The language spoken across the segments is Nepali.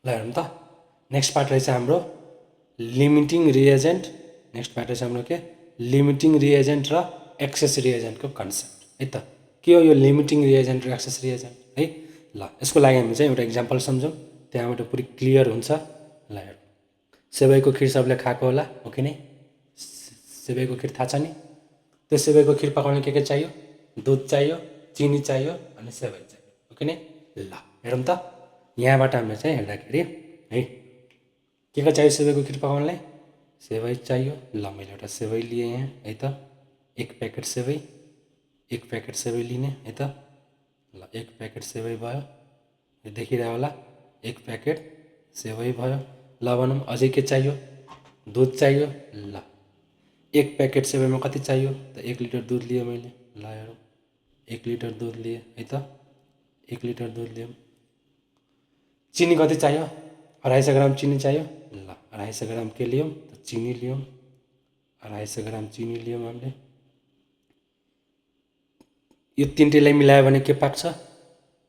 ल हेरौँ त नेक्स्ट पार्ट रहेछ हाम्रो लिमिटिङ रिएजेन्ट। नेक्स्ट पार्ट रहेछ हाम्रो के लिमिटिङ रिएजेन्ट र एक्सेस रिएजेन्टको कन्सेप्ट है त। के हो यो लिमिटिङ रिएजेन्ट र एक्सेस रिएजेन्ट है। ल यसको लागि हामी चाहिँ एउटा इक्जाम्पल सम्झौँ, त्यहाँबाट पुरै क्लियर हुन्छ। ल हेरौँ, सेवैको खिर सबले खाएको होला हो कि नै? सेवैको खिर थाहा छ नि? त्यो सेवैको खिर पकाउन के चाहियो? दुध चाहियो, चिनी चाहियो अनि सेवै चाहियो हो कि नै? ल हेरौँ त यहाँबाट हामीले चाहिँ हेर्दाखेरि है के चाहियो सेवैको खिर पकाउनलाई? सेवै चाहियो। ल मैले एउटा सेवै लिएँ यहाँ है त, एक प्याकेट सेवै, एक प्याकेट सेवै लिने है त। ल एक प्याकेट सेवै भयो, यो देखिरह्यो होला, एक प्याकेट सेवै भयो। ल भनौँ अझै के चाहियो? दुध चाहियो। ल एक प्याकेट सेवैमा कति चाहियो त? 1 लिटर दुध लिएँ मैले। ल हेरौँ 1 लिटर दुध लिएँ है त, 1 लिटर दुध लियौँ। चिनी कति चाहियो? 250 ग्राम चिनी चाहियो। ल 250 ग्राम के लियौँ त? चिनी लियौँ। 250 ग्राम चिनी लियौँ हामीले। यो तिनटैलाई मिलायो भने के पाक्छ?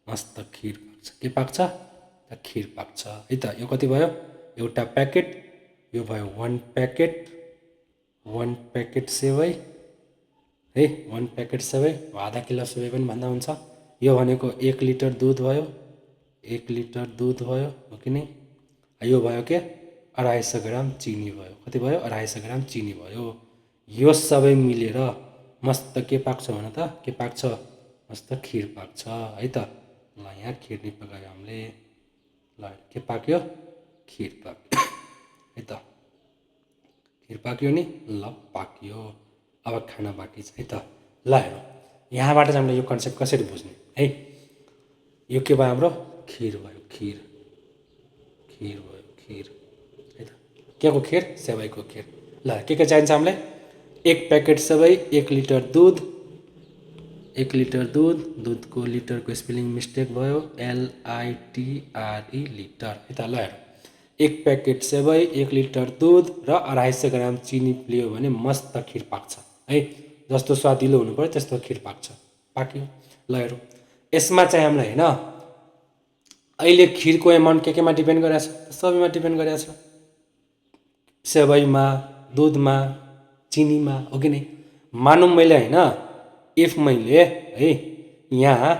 मस्त खिर पाक्छ। के पाक्छ त? खिर पाक्छ है त। यो कति भयो? एउटा प्याकेट, यो भयो 1 प्याकेट, 1 प्याकेट सेवै है, 1 प्याकेट सेवै, आधा किलो सेवै पनि भन्दा हुन्छ। यो भनेको 1 लिटर दुध भयो, 1 लिटर दुध भयो हो कि नै? यो भयो के 250 ग्राम चिनी भयो। कति भयो? 250 ग्राम चिनी भयो। यो सबै मिलेर मस्त के पाक्छ भन त? के पाक्छ? मस्त खिर पाक्छ है त। ल यहाँ खिर नि पकायो हामीले। ल के पाक्यो? खिर पाक्यो है त। खिर पाक्यो नि? ल पाक्यो। अब खान बाँकी छ है त। ल हेरौँ यहाँबाट चाहिँ हामीले यो कन्सेप्ट कसरी बुझ्ने है। यो के भयो हाम्रो? खिर भयो, खिर, खिर भयो, खिर है त। के को खिर? सेवैको खिर। ल के चाहिन्छ हामीलाई? 1 प्याकेट सेवै, 1 लिटर दुध, 1 लिटर दुध, दुधको लिटरको स्पेलिङ मिस्टेक भयो, LITRE लिटर है त। ल हेरौँ 1 प्याकेट सेवै, 1 लिटर दुध र 250 ग्राम चिनी लियो भने मस्त खिर पाक्छ है। जस्तो स्वादिलो हुनु पर्यो त्यस्तो खिर पाक्छ। पाक्यो। ल हेरौँ यसमा चाहिँ हामीलाई होइन अहिले खिरको एमाउन्ट केमा डिपेन्ड गरेछ? सबैमा डिपेन्ड गरेछ, सेवैमा, दुधमा, चिनीमा हो कि नै? मानौँ मैले होइन, इफ मैले है यहाँ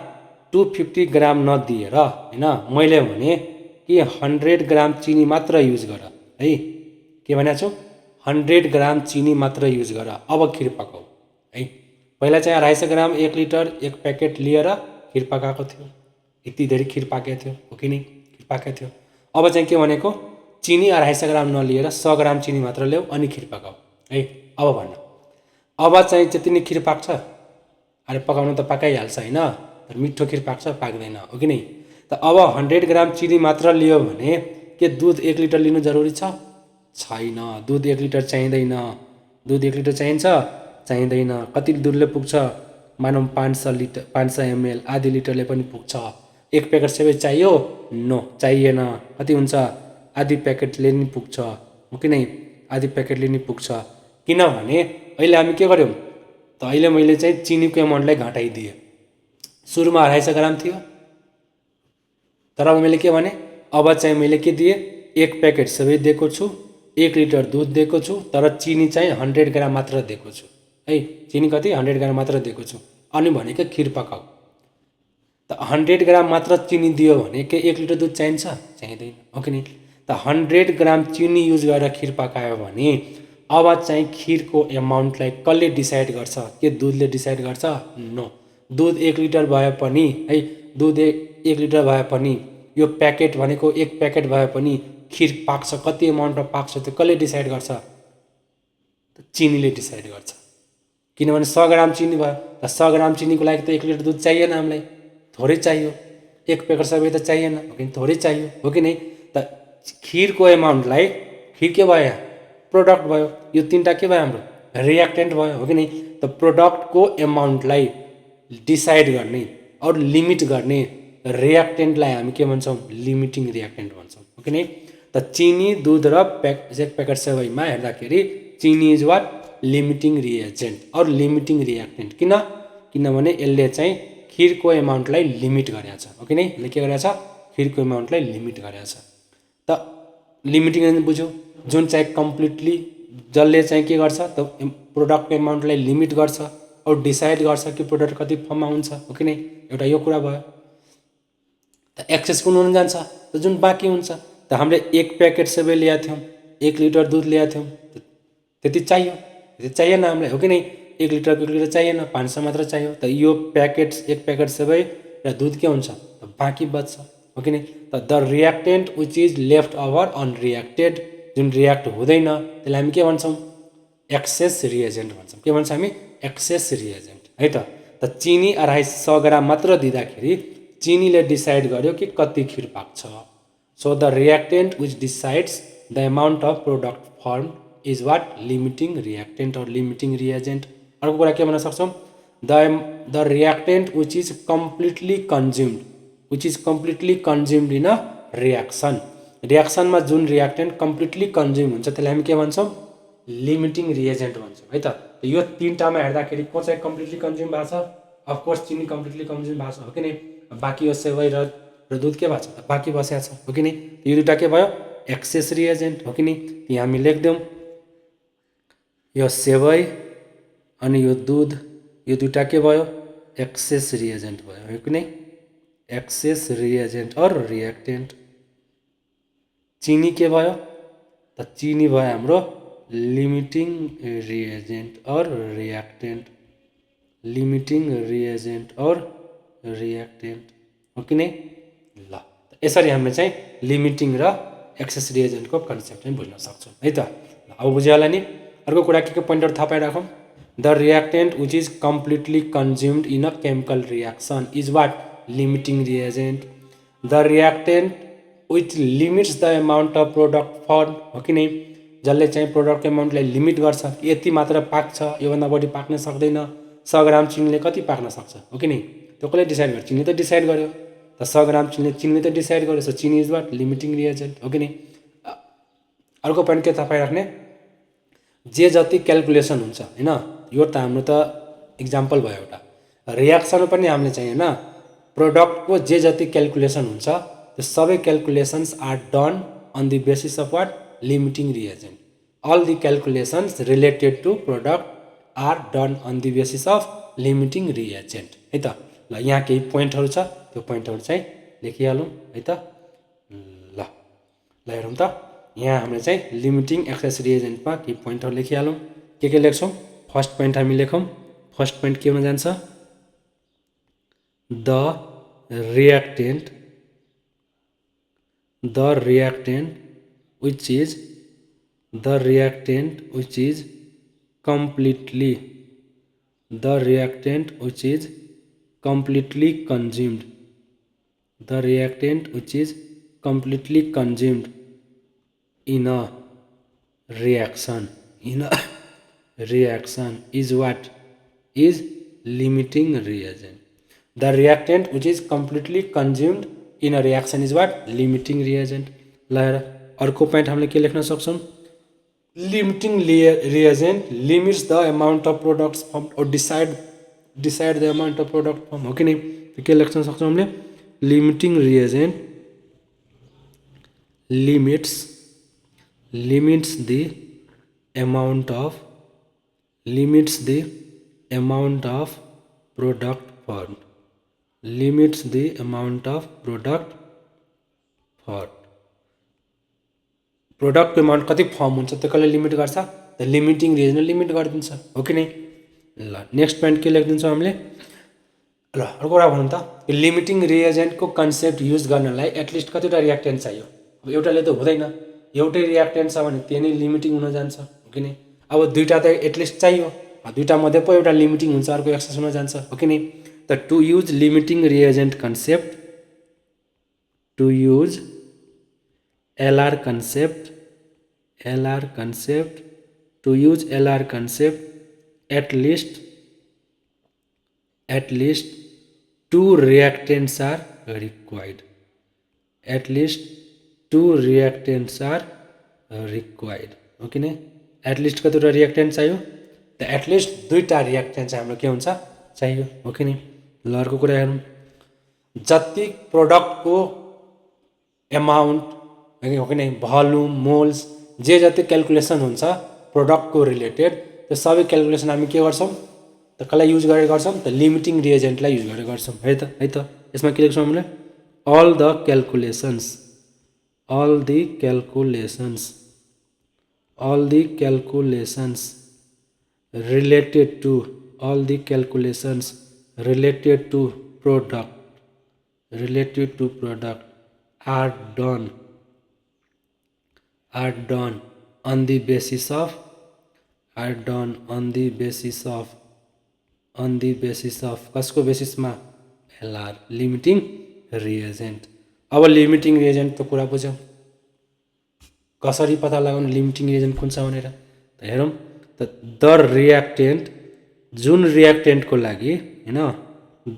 250 ग्राम नदिएर होइन मैले भने कि 100 ग्राम चिनी मात्र युज गर है। के भनेको छु? 100 ग्राम चिनी मात्र युज गर, अब खिर पकाऊ है। पहिला चाहिँ 250 ग्राम 1 लिटर 1 प्याकेट लिएर खिर पकाएको थियो, यति धेरै खिर पाकेको थियो हो कि नै? खिर पाकेको थियो। अब चाहिँ के भनेको? चिनी 250 ग्राम नलिएर 100 ग्राम चिनी मात्र ल्याऊ अनि खिर पकाऊ है। अब भन्न अब चाहिँ त्यति नै खिर पाक्छ? अरे पकाउनु त पकाइहाल्छ होइन, तर मिठो खिर पाक्छ? पाक्दैन हो कि नै? त अब 100 ग्राम चिनी मात्र लियो भने के दुध 1 लिटर लिनु जरुरी छ? छैन। दुध 1 लिटर चाहिँदैन। दुध 1 लिटर चाहिन्छ? चाहिँदैन। कति दुधले पुग्छ? मानौँ 500 लिटर, 500 ml, आधी लिटरले पनि पुग्छ। 1 प्याकेट सेवै चाहियो? नो चाहिएन। कति हुन्छ? आधी प्याकेटले नि पुग्छ हो कि नै? आधी प्याकेटले नि पुग्छ। किनभने अहिले हामी के गर्यौँ त? अहिले मैले चाहिँ चिनीको एमाउन्टलाई घटाइदिएँ। सुरुमा 250 ग्राम थियो, तर अब मैले के भने अब चाहिँ मैले के दिएँ? 1 प्याकेट सेवै दिएको छु, 1 लिटर दुध दिएको छु, तर चिनी चाहिँ 100 ग्राम मात्र दिएको छु है। चिनी कति? 100 ग्राम मात्र दिएको छु। अनि भनेको खिर पकाऊ त 100 ग्राम मात्र चिनी दियो भने के 1 लिटर दुध चाहिन्छ? चाहिँदैन हो कि नै? त 100 ग्राम चिनी युज गरेर खिर पकायो भने अब चाहिँ खिरको एमाउन्टलाई कसले डिसाइड गर्छ? के दुधले डिसाइड गर्छ? नो। दुध 1 लिटर भए पनि है, दुध 1 लिटर भए पनि यो प्याकेट भनेको 1 प्याकेट भए पनि खिर पाक्छ। कति एमाउन्टमा पाक्छ त्यो कसले डिसाइड गर्छ? चिनीले डिसाइड गर्छ। किनभने 100 ग्राम चिनी भयो त 100 ग्राम चिनीको लागि त 1 लिटर दुध चाहिएन हामीलाई, थोरै चाहियो। 1 प्याकेट सबै त चाहिएन हो कि थोरै चाहियो हो कि नै? त खिरको एमाउन्टलाई, खिर के भयो? यहाँ प्रोडक्ट भयो। यो तिनवटा के भयो? हाम्रो रियाक्टेन्ट भयो हो कि नै? त प्रोडक्टको एमाउन्टलाई डिसाइड गर्ने और लिमिट गर्ने रियाक्टेन्टलाई हामी के भन्छौँ? लिमिटिङ रियाक्टेन्ट भन्छौँ हो कि नै? त चिनी, दुध र 1 प्याकेट सेवैमा हेर्दाखेरि चिनी इज वाट? लिमिटिङ रिएजेन्ट और लिमिटिङ रियाक्टेन्ट। किनभने यसले चाहिँ खिरको एमाउन्टलाई लिमिट गरेको छ हो कि नै? यसले के गरेको छ? खिरको एमाउन्टलाई लिमिट गरेको छ। त लिमिटिङ रिएजेन्ट बुझ्यो, जुन चाहिँ कम्प्लिटली जसले चाहिँ के गर्छ त प्रोडक्टको एमाउन्टलाई लिमिट गर्छ और डिसाइड गर्छ कि प्रोडक्ट कति फर्ममा हुन्छ, हो कि नै। एउटा यो कुरा भयो। त एक्सेस कुन हुन जान्छ त जुन बाँकी हुन्छ। त हामीले एक प्याकेट सबै ल्याएको थियौँ, 1 लिटर दुध ल्याएको थियौँ, त्यति चाहियो, त्यति चाहिएन हामीलाई, हो कि नै। 1 लिटर चाहिएन, 500 मात्र चाहियो। त यो एक प्याकेट सबै र दुध के हुन्छ त बाँकी बच्छ, हो कि नै। त the reactant which is left over unreacted, जुन रियाक्ट हुँदैन त्यसलाई हामी के भन्छौँ, एक्सेस रिएजेन्ट भन्छौँ। के भन्छ हामी, एक्सेस रिएजेन्ट, है त। त चिनी 250 ग्राम मात्र दिँदाखेरि चिनीले डिसाइड गर्यो कि कति खिर पाक्छ। So the reactant which decides the amount of product formed is what, limiting reactant और लिमिटिङ रिएजेन्ट। अर्को कुरा के भन्न सक्छौँ, the reactant which is completely consumed in a reaction. रियाक्सनमा जुन रियाक्टेन्ट कम्प्लिटली कन्ज्युम हुन्छ त्यसलाई हामी के भन्छौँ, लिमिटिङ रिएजेन्ट भन्छौँ, है त। यो तीनटामा हेर्दाखेरि को चाहिँ कम्प्लिटली कन्ज्युम भएको छ, अफकोर्स चिनी कम्प्लिटली कन्ज्युम भएको छ, हो कि नै। बाँकी यो सेवाई र दुध के भएको छ त बाँकी बसेको छ, हो कि नै। यो दुईवटा के भयो, एक्सेस रिएजेन्ट, हो कि नै। यहाँ हामी लेखिदिउँ, यो सेवाई अनि यो दुध, यो दुईवटा के भयो, एक्सेस रिएजेन्ट भयो, हो कि नै। एक्सेस रिएजेन्ट और रिएक्टेन्ट। चिनी के भयो त चिनी भयो हाम्रो लिमिटिङ रिएजेन्ट और रिएक्टेन्ट, लिमिटिङ रिएजेन्ट और रिएक्टेन्ट, हो कि नै। ल यसरी हामीले चाहिँ लिमिटिङ र एक्सेस रिएजेन्टको कन्सेप्ट चाहिँ बुझ्न सक्छौँ, है त। अब बुझ्यो होला नि। अर्को कुरा के पोइन्टहरू थाहा पाइराखौँ, the reactant which is completely consumed in a chemical reaction is what, limiting reagent. The reactant which limits the amount of product form, हो कि नै। जसले चाहिँ प्रोडक्टको एमाउन्टलाई लिमिट गर्छ, यति मात्र पाक्छ, योभन्दा बढी पाक्न सक्दैन। 100 ग्राम चिनीले कति पाक्न सक्छ, हो कि नै। त्यो कसले डिसाइड गर्यो, चिनीले त डिसाइड गर्यो। त 100 ग्राम चिनीले त डिसाइड गर्यो। सो चिनी इज वाट, लिमिटिङ रिएजेन्ट, हो कि नै। अर्को पोइन्ट के थाहा पाइराख्ने, जे जति क्यालकुलेसन हुन्छ, होइन। यो त हाम्रो त इक्जाम्पल भयो एउटा। रियाक्सन पनि हामीले चाहिँ होइन, प्रोडक्टको जे जति क्यालकुलेसन हुन्छ त्यो सबै calculations are done on the basis of what, limiting reagent. All the calculations related to product are done on the basis of limiting reagent, है त। ल यहाँ केही पोइन्टहरू छ, त्यो पोइन्टहरू चाहिँ लेखिहालौँ, है त। ल हेरौँ त, यहाँ हामीले चाहिँ लिमिटिङ एक्सेस रिएजेन्टमा केही पोइन्टहरू लेखिहालौँ। के लेख्छौँ, फर्स्ट पोइन्ट हामी लेखौँ। फर्स्ट पोइन्ट के हुन जान्छ, the reactant which is completely consumed, in a reaction is what, is limiting reagent. The reactant which is completely consumed in a reaction is what, limiting reagent. ल अर्को पोइन्ट हामीले के लेख्न सक्छौँ, limiting reagent limits the amount of products form और decide the amount of product form, हो कि नै। के लेख्न सक्छौँ हामीले, limiting reagent limits the amount of product form, प्रोडक्टको एमाउन्ट कति फर्म हुन्छ त्यो कसले लिमिट गर्छ, त लिमिटिङ रिएजेन्टले लिमिट गरिदिन्छ, हो कि नै। ल नेक्स्ट पोइन्ट के लेखिदिन्छौँ हामीले, ल अर्को कुरा भनौँ त, लिमिटिङ रिएजेन्टको कन्सेप्ट युज गर्नलाई एटलिस्ट कतिवटा रियाक्टेन्ट चाहियो। अब एउटाले त हुँदैन, एउटै रियाक्टेन्ट छ भने त्यो नै लिमिटिङ हुन जान्छ, हो कि नै। अब दुईवटा त एटलिस्ट चाहियो, दुईवटा मध्ये पो एउटा लिमिटिङ हुन्छ, अर्को एक्सेस हुन जान्छ, हो कि नै। त to use limiting reagent concept, LR concept, to use LR concept, at least two reactants are required. हो कि नै। एटलिस्ट कतिवटा रियाक्टेन्ट चाहियो, त एटलिस्ट दुईवटा रियाक्टेन्ट चाहिँ हाम्रो के हुन्छ, चाहियो, हो कि नै। ल अर्को कुरा हेरौँ, जति प्रोडक्टको एमाउन्ट हो कि नै भोल्युम मोल्स जे जति क्यालकुलेसन हुन्छ प्रोडक्टको रिलेटेड त्यो सबै क्यालकुलेसन हामी के गर्छौँ त कसलाई युज गरेर गर्छौँ त लिमिटिङ रिएजेन्टलाई युज गरेर गर्छौँ है त यसमा के लेख्छौँ हामीले all the calculations all the calculations all the calculations related to all the calculations related to product are done on the basis of कसको बेसिसमा एलआर लिमिटिङ रिएजेन्ट अब लिमिटिङ रिएजेन्ट त कुरा बुझ्यौँ कसरी पत्ता लगाउनु लिमिटिङ रिएजेन्ट कुन छ भनेर त हेरौँ त द रियाक्टेन्ट जुन रियाक्टेन्टको लागि हैन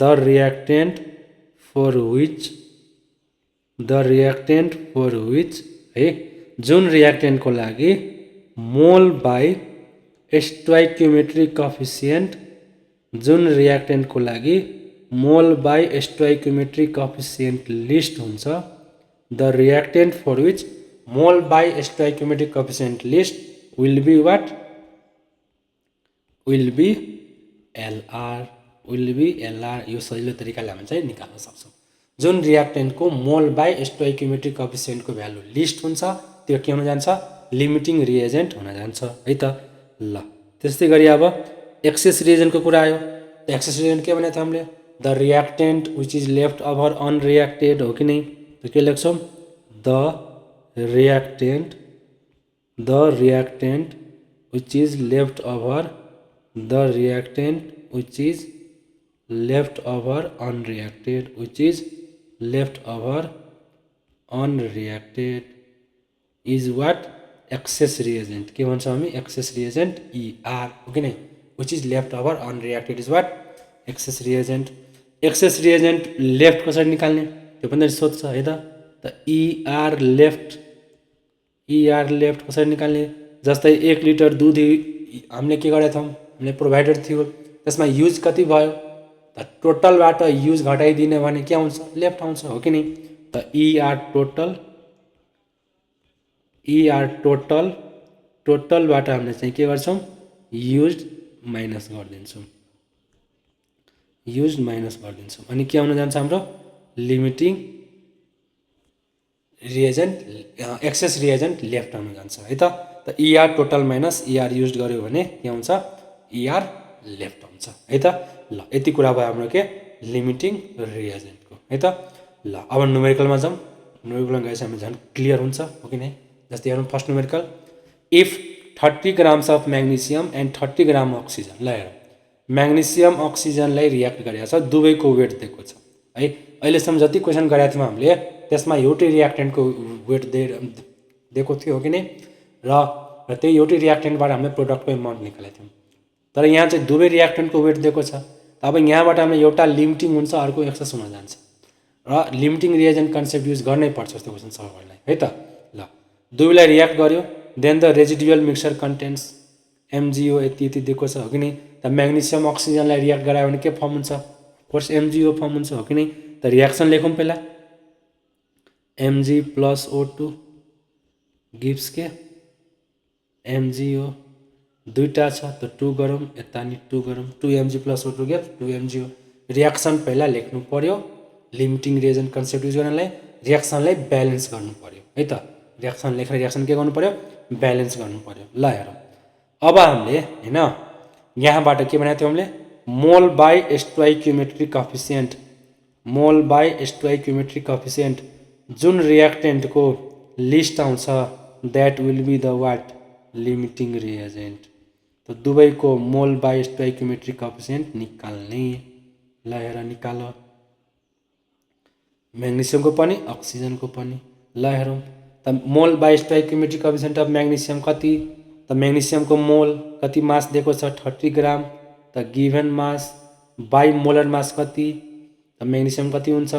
द रियाक्टेन्ट फर विच है जुन रियाक्टेन्टको लागि मोल बाई स्टोइकियोमेट्रिक कोएफिसिएन्ट जुन रियाक्टेन्टको लागि mole by stoichiometric coefficient least हुन्छ the reactant for which mole by stoichiometric coefficient least will be what will be LR यो सजिलो तरिकाले हामी चाहिँ निकाल्न सक्छौँ जुन रियाक्टेन्टको मोल बाई स्टोइकियोमेट्रिक कोएफिसिएन्टको भ्यालु लिस्ट हुन्छ त्यो के हुन जान्छ लिमिटिङ रिएजेन्ट हुन जान्छ है त ल त्यस्तै गरी अब एक्सेस रिएजेन्टको कुरा आयो त एक्सेस रिएजेन्ट के भनेको थियो हामीले the reactant which is left over unreacted हो कि नै त के लेख्छौँ the reactant which is left over unreacted is what excess reagent के भन्छौँ हामी एक्सेस रिएजेन्ट ER हो कि नै which is left over unreacted is what excess reagent left कसरी निकाल्ने त्यो पनि सोध्छ है त ER लेफ्ट कसरी निकाल्ने जस्तै 1 लिटर दुध हामीले के गरेका थियौँ हामीले प्रोभाइडेड थियो त्यसमा युज कति भयो त टोटलबाट युज घटाइदिने भने के आउँछ लेफ्ट आउँछ हो कि नै त ER टोटलबाट हामीले चाहिँ के गर्छौँ युज्ड माइनस गरिदिन्छौँ अनि के आउन जान्छ हाम्रो limiting reagent excess reagent left आउन जान्छ है त ER total minus ER use गर्यो भने के आउँछ ER लेफ्ट आउँछ है त ल यति कुरा भयो हाम्रो के लिमिटिङ रिएजेन्टको है त ल अब न्युमेरिकलमा जाउँ न्युमेरिकलमा गएपछि हामी झन् क्लियर हुन्छ हो कि नै जस्तै हेरौँ first numerical if 30 grams of magnesium and 30 gram oxygen ल हेरौँ म्याग्नेसियम अक्सिजनलाई रियाक्ट गरेको छ दुवैको वेट दिएको छ है अहिलेसम्म जति क्वेसन गरेका थियौँ हामीले त्यसमा एउटै रियाक्टेन्टको वेट दिएको थियो हो कि नै र त्यही एउटै रियाक्टेन्टबाट हामीले प्रोडक्टको एमाउन्ट निकालेको थियौँ तर यहाँ चाहिँ दुवै रियाक्टेन्टको वेट दिएको छ अब यहाँबाट हामीले एउटा लिमिटिङ हुन्छ अर्को एक्सेस हुन जान्छ र लिमिटिङ रिएजेन्ट कन्सेप्ट युज गर्नै पर्छ जस्तो क्वेसन सल्भ गर्नलाई है त ल दुवैलाई रियाक्ट गर्यो then the residual mixture contents MgO यति दिएको छ हो कि नै त म्याग्नेसियम अक्सिजनलाई रियाक्ट गरायो भने के फर्म हुन्छ कोर्स MgO फर्म हुन्छ हो कि नै त रियाक्सन लेखौँ पहिला Mg+O2 गिभ्स के MgO दुईटा छ त 2 गरौँ यता नि 2 गरौँ 2Mg+O2 गिभ्स 2MgO रियाक्सन पहिला लेख्नु पर्यो लिमिटिङ रिएजेन्ट कन्सेप्ट युज गर्नलाई रियाक्सनलाई ब्यालेन्स गर्नु पर्यो है त रियाक्सन लेखेर रियाक्सन के गर्नु पर्यो ब्यालेन्स गर्नु पर्यो ल हेरौँ अब हामीले हैन यहाँबाट के भनेको थियौँ हामीले मोल बाई स्टोइकियोमेट्रिक कोएफिसिएन्ट जुन रियाक्टेन्टको लिस्ट आउँछ that will be the what limiting reagent त दुवैको मोल बाई स्टोइकियोमेट्रिक कोएफिसिएन्ट निकाल्ने ल हेर निकाल म्याग्नेसियमको पनि अक्सिजनको पनि ल हेरौँ त mole by stoichiometric coefficient of magnesium कति त म्याग्नेसियमको मोल कति मास दिएको छ 30 ग्राम त given mass by molar mass कति त म्याग्नेसियम कति हुन्छ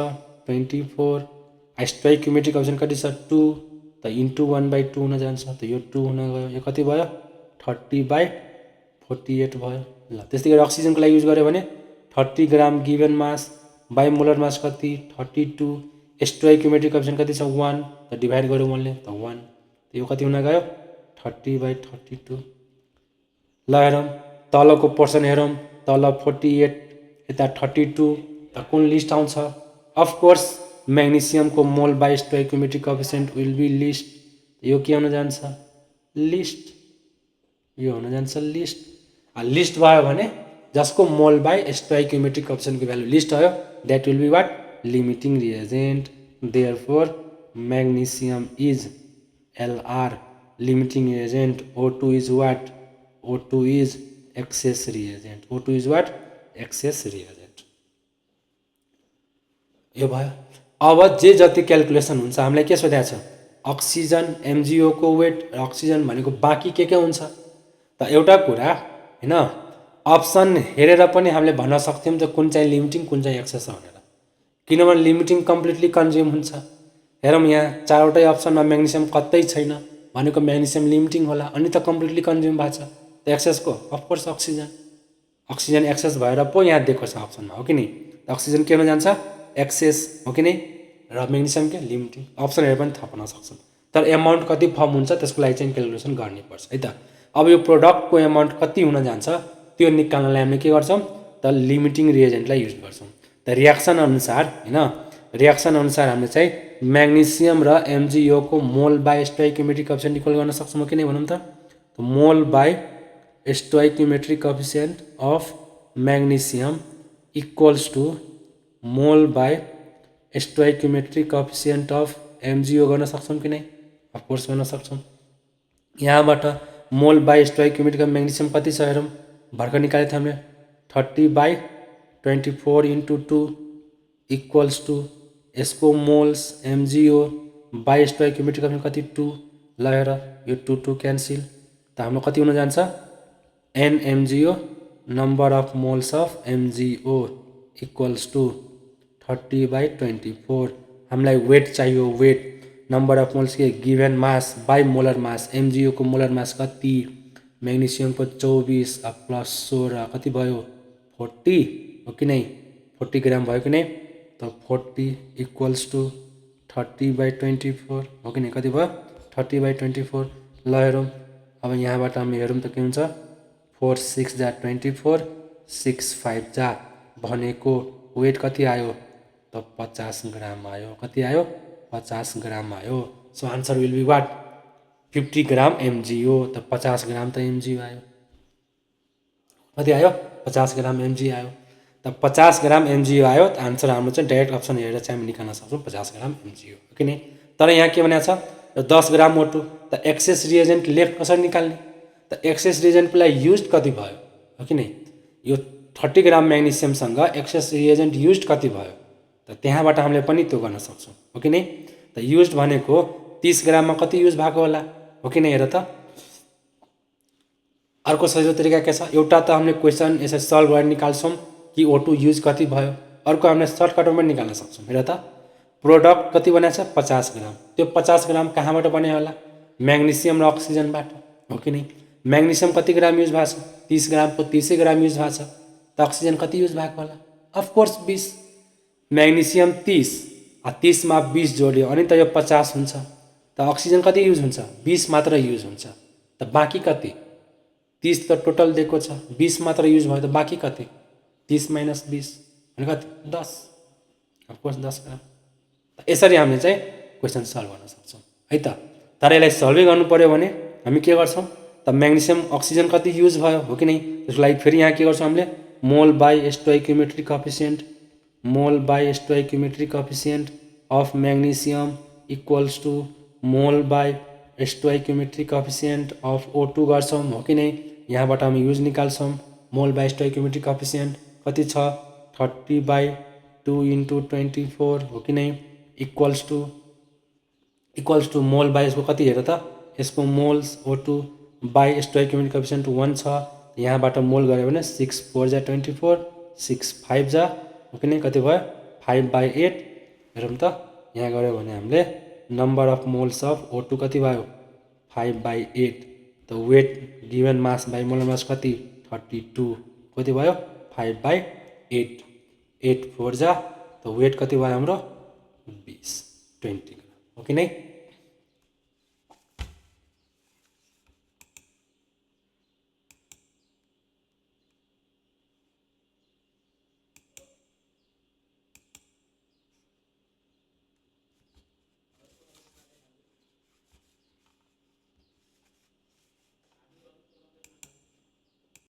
24 स्टोइकियोमेट्रिक कोएफिसिएन्ट कति छ 2 त इन्टु 1/2 हुन जान्छ त यो 2 हुन गयो यो कति भयो 30/48 भयो ल त्यस्तै गरी अक्सिजनको लागि युज गर्यो भने 30 gram given mass by molar mass कति 32 स्टोइकियोमेट्रिक कोएफिसिएन्ट कति छ 1 त डिभाइड गर्यो 1 ले त 1 त यो कति हुन गयो 30/32 ल हेरौँ तलको पोर्सन हेरौँ तल 48 यता 32 त कुन लिस्ट आउँछ अफ कोर्स म्याग्नेसियमको mole by stoichiometric coefficient will be least यो के हुन जान्छ लिस्ट यो हुन जान्छ लिस्ट लिस्ट भयो भने जसको मोल बाई स्टोइकियोमेट्रिक कोएफिसिएन्टको भ्यालु लिस्ट आयो that will be what limiting reagent therefore magnesium is LR limiting reagent O2 is what O2 is excess reagent O2 is what excess reagent यो भयो अब जे जति क्याल्कुलेसन हुन्छ हामीलाई के सोधेको छ अक्सिजन MgO को वेट अक्सिजन भनेको बाँकी के हुन्छ त एउटा कुरा हैन अप्सन हेरेर पनि हामीले भन्न सक्थ्यौं त कुन चाहिँ लिमिटिङ कुन चाहिँ एक्सेस हो भनेर किनभने लिमिटिङ कम्प्लिटली कन्ज्युम हुन्छ हेरौँ यहाँ चारवटै अप्सनमा म्याग्नेसियम कतै छैन भनेको म्याग्नेसियम लिमिटिङ होला अनि त कम्प्लिटली कन्ज्युम भएको छ त एक्सेसको अफकोर्स अक्सिजन एक्सेस भएर पो यहाँ दिएको छ अप्सनमा हो कि नि अक्सिजन के हुन जान्छ एक्सेस हो कि नि र म्याग्नेसियम के लिमिटिङ अप्सन हेरेर पनि थाहा पाउन सक्छौँ तर एमाउन्ट कति फर्म हुन्छ त्यसको लागि चाहिँ क्याल्कुलेसन गर्नै पर्छ है त अब यो प्रोडक्टको एमाउन्ट कति हुन जान्छ त्यो निकाल्नलाई हामीले के गर्छौँ त लिमिटिङ रिएजेन्टलाई युज गर्छौँ त रियाक्सन अनुसार हैन रियाक्सन अनुसार हामीले चाहिँ म्याग्नेसियम र MgO को मोल बाई स्टोइकियोमेट्रिक कोएफिसिएन्ट इक्वल गर्न सक्छौँ कि नै भनौँ त mole by stoichiometric coefficient of magnesium equals to mole by stoichiometric coefficient of MgO गर्न सक्छौँ कि नै अफकोर्स गर्न सक्छौँ यहाँबाट मोल बाई स्टोइकियोमेट्रिक अफ म्याग्नेसियम कति छ हेरौँ भर्खर निकालेको थियो हामीले 30/24 into 2 इक्वल्स टु यसको moles MgO by stoichiometric coefficient कति 2 ल हेर यो 2 क्यान्सल त हाम्रो कति हुन जान्छ NMgO number of moles of MgO equals to 30/24 हामीलाई वेट चाहियो वेट नम्बर अफ मोल्स के given mass by molar mass MgO को मोलर मास कति म्याग्नेसियम को 24 प्लस 16 कति भयो 40 हो कि नै 40 ग्राम भयो कि नै त 40 इक्वल्स टु 30/24 हो कि नै कति भयो 30/24 ल हेरौँ अब यहाँबाट हामी हेरौँ त के हुन्छ 4 6 जा 24 6 5 जा भनेको वेट कति आयो त 50 ग्राम आयो कति आयो 50 ग्राम आयो so answer will be what 50 gram MgO त 50 ग्राम त MgO आयो कति आयो 50 ग्राम MgO आयो त 50 ग्राम MgO आयो त आन्सर हाम्रो चाहिँ डाइरेक्ट अप्सन हेरेर चाहिँ हामी निकाल्न सक्छौँ 50 ग्राम MgO हो कि नै तर यहाँ के भनेको छ 10 ग्राम O2 त एक्सेस रिएजेन्ट लेफ्ट कसरी निकाल्ने त एक्सेस रिएजेन्टको लागि युज कति भयो हो कि नै यो 30 ग्राम म्याग्नेसियमसँग एक्सेस रिएजेन्ट युज कति भयो त त्यहाँबाट हामीले पनि त्यो गर्न सक्छौँ हो कि नै त युज भनेको 30 ग्राममा कति युज भएको होला हो कि नै हेर त अर्को सजिलो तरिका के छ एउटा त हामीले क्वेसन यसरी सल्भ गरेर निकाल्छौँ कि O2 युज कति भयो अर्को हामीले सर्टकटमा पनि निकाल्न सक्छौँ हेर त प्रोडक्ट कति बनेको छ 50 ग्राम त्यो 50 ग्राम कहाँबाट बन्यो होला म्याग्नेसियम र अक्सिजनबाट हो कि नै म्याग्नेसियम कति ग्राम युज भएको छ 30 ग्रामको 30 ग्राम युज भएको छ त अक्सिजन कति युज भएको होला अफकोर्स 20 म्याग्नेसियम 30 30 मा 20 जोड्यो अनि त यो 50 हुन्छ त अक्सिजन कति युज हुन्छ 20 मात्र युज हुन्छ त बाँकी कति 30 त टोटल दिएको छ 20 मात्र युज भयो त बाँकी कति 30 - 20 भने कति 10 अफकोर्स 10 ग्राम यसरी हामीले चाहिँ क्वेसन सल्भ गर्न सक्छौँ है त तर यसलाई सल्भै गर्नु पर्यो भने हामी के गर्छौँ त म्याग्नेसियम अक्सिजन कति युज भयो हो कि नै त्यसको लागि फेरि यहाँ के गर्छौँ हामीले mole by stoichiometric coefficient of magnesium equals to mole by stoichiometric coefficient of O2 गर्छौँ हो कि नै यहाँबाट हामी युज निकाल्छौँ मोल बाई स्टोइकियोमेट्रिक कोएफिसिएन्ट कति छ 30/2 into 24 हो कि नै इक्वल्स टु मोल बाई यसको कति हेर त यसको moles O2 by stoichiometric coefficient 1 छ यहाँबाट मोल गऱ्यो भने 6 4 जा 24 6 5 जा हो कि नै कति भयो 5/8 हेरौँ त यहाँ गऱ्यो भने हामीले number of moles of O2 कति भयो 5/8 त weight given mass by molar mass कति 32 कति भयो 5/8 8 4 जा त वेट कति भयो हाम्रो 20 20 ग्राम हो कि नहीं।